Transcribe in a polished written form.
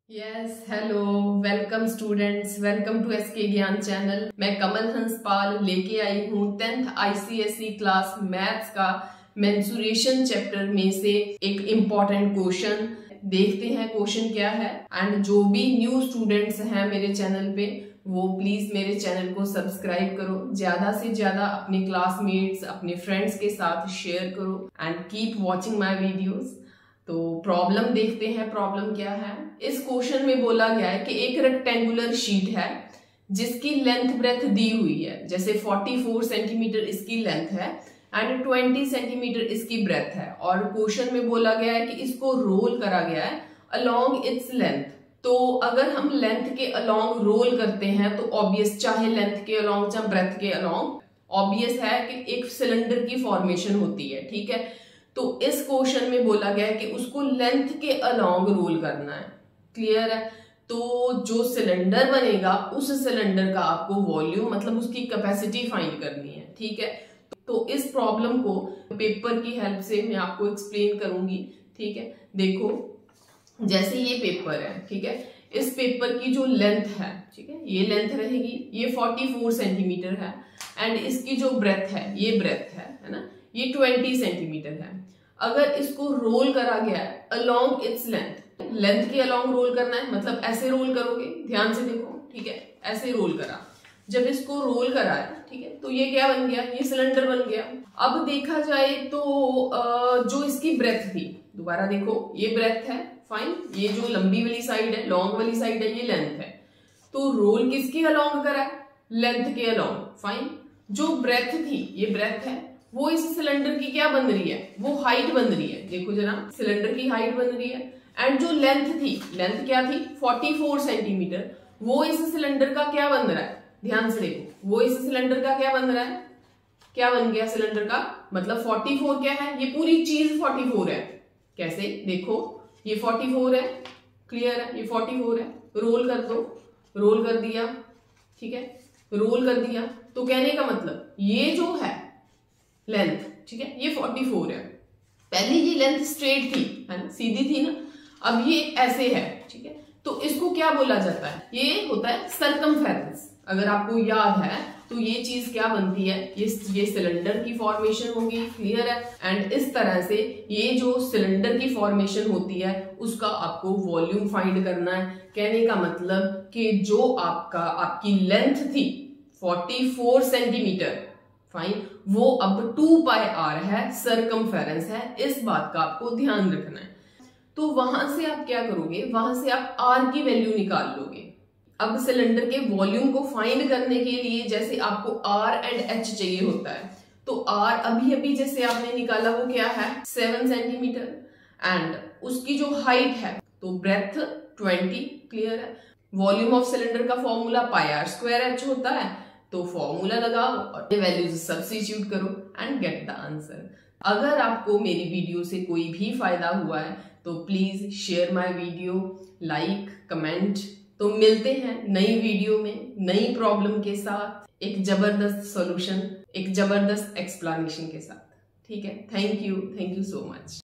Yes hello welcome students, welcome to SK Gyan channel. मैं कमल हंसपाल लेके आई हूँ 10th आईसीएसई क्लास मैथ्स का मेंसुरेशन चैप्टर में से एक इम्पॉर्टेंट क्वेश्चन। देखते हैं क्वेश्चन क्या है। एंड जो भी न्यू स्टूडेंट्स हैं मेरे चैनल पे वो प्लीज मेरे चैनल को सब्सक्राइब करो, ज्यादा से ज्यादा अपने क्लासमेट्स अपने फ्रेंड्स के साथ शेयर करो and keep watching my videos. तो प्रॉब्लम देखते हैं, प्रॉब्लम क्या है। इस क्वेश्चन में बोला गया है कि एक रेक्टेंगुलर शीट है जिसकी लेंथ ब्रेथ दी हुई है, जैसे 44 सेंटीमीटर इसकी लेंथ है एंड 20 सेंटीमीटर इसकी ब्रेथ है। और क्वेश्चन में बोला गया है कि इसको रोल करा गया है अलोंग इट्स लेंथ। तो अगर हम लेंथ के अलोंग रोल करते हैं तो ऑब्वियस, चाहे लेंथ के अलोंग चाहे ब्रेथ के अलोंग, ऑब्वियस है कि एक सिलेंडर की फॉर्मेशन होती है, ठीक है। तो इस क्वेश्चन में बोला गया है कि उसको लेंथ के अलोंग रोल करना है, क्लियर है। तो जो सिलेंडर बनेगा उस सिलेंडर का आपको वॉल्यूम मतलब उसकी कैपेसिटी फाइंड करनी है, ठीक है। तो इस प्रॉब्लम को पेपर की हेल्प से मैं आपको एक्सप्लेन करूंगी, ठीक है। देखो जैसे ये पेपर है, ठीक है, इस पेपर की जो लेंथ है, ठीक है, ये लेंथ रहेगी, ये 44 सेंटीमीटर है एंड इसकी जो ब्रेथ है, ये ब्रेथ है ना, ये 20 सेंटीमीटर है। अगर इसको रोल करा गया है अलोंग इट्स लेंथ, लेंथ के अलोंग रोल करना है, मतलब ऐसे रोल करोगे, ध्यान से देखो, ठीक है, ऐसे रोल करा। जब इसको रोल करा है, ठीक है, तो ये क्या बन गया, ये सिलेंडर बन गया। अब देखा जाए तो जो इसकी ब्रेथ थी, दोबारा देखो, ये ब्रेथ है, फाइन, ये जो लंबी वाली साइड है, लॉन्ग वाली साइड है, ये लेंथ है। तो रोल किसके अलोंग करा है, लेंथ के अलोंग, फाइन। जो ब्रेथ थी, ये ब्रेथ है, वो इस सिलेंडर की क्या बन रही है, वो हाइट बन रही है। देखो जरा, सिलेंडर की हाइट बन रही है। एंड जो लेंथ थी, लेंथ क्या थी, 44 सेंटीमीटर, वो इस सिलेंडर का क्या बन रहा है, ध्यान से देखो, वो इस सिलेंडर का क्या बन रहा है, क्या बन गया सिलेंडर का, मतलब 44 क्या है, ये पूरी चीज 44 है। कैसे, देखो ये 44 है, क्लियर है, ये 44 है। रोल कर दो, रोल कर दिया, ठीक है, रोल कर दिया। तो कहने का मतलब ये जो है लेंथ, ठीक है, ये 44 है। पहले ये लेंथ स्ट्रेट थी, है ना, सीधी थी ना, अब ये ऐसे है, ठीक है। तो इसको क्या बोला जाता है, ये होता है सरकमफेरेंस। अगर आपको याद है तो ये चीज क्या बनती है, ये सिलेंडर की फॉर्मेशन होगी, क्लियर है। एंड इस तरह से ये जो सिलेंडर की फॉर्मेशन होती है उसका आपको वॉल्यूम फाइंड करना है। कहने का मतलब कि जो आपकी लेंथ थी 44 सेंटीमीटर, फाइन, वो अब 2 पाई आर है, सरकमफेरेंस है, इस बात का आपको ध्यान रखना है। तो वहां से आप क्या करोगे, वहां से आप आर की वैल्यू निकाल लोगे। अब सिलेंडर के वॉल्यूम को फाइंड करने के लिए जैसे आपको आर एंड एच चाहिए होता है, तो आर अभी अभी जैसे आपने निकाला वो क्या है, 7 सेंटीमीटर, एंड उसकी जो हाइट है तो ब्रेथ 20, क्लियर है। वॉल्यूम ऑफ सिलेंडर का formula pi r square h होता है, तो फॉर्मूला लगाओ और वैल्यूज सब्स्टिट्यूट करो एंड गेट द आंसर। अगर आपको मेरी वीडियो से कोई भी फायदा हुआ है तो please share my video, like, comment. तो मिलते हैं नई वीडियो में नई प्रॉब्लम के साथ, एक जबरदस्त सॉल्यूशन, एक जबरदस्त एक्सप्लेनेशन के साथ, ठीक है। Thank you so much.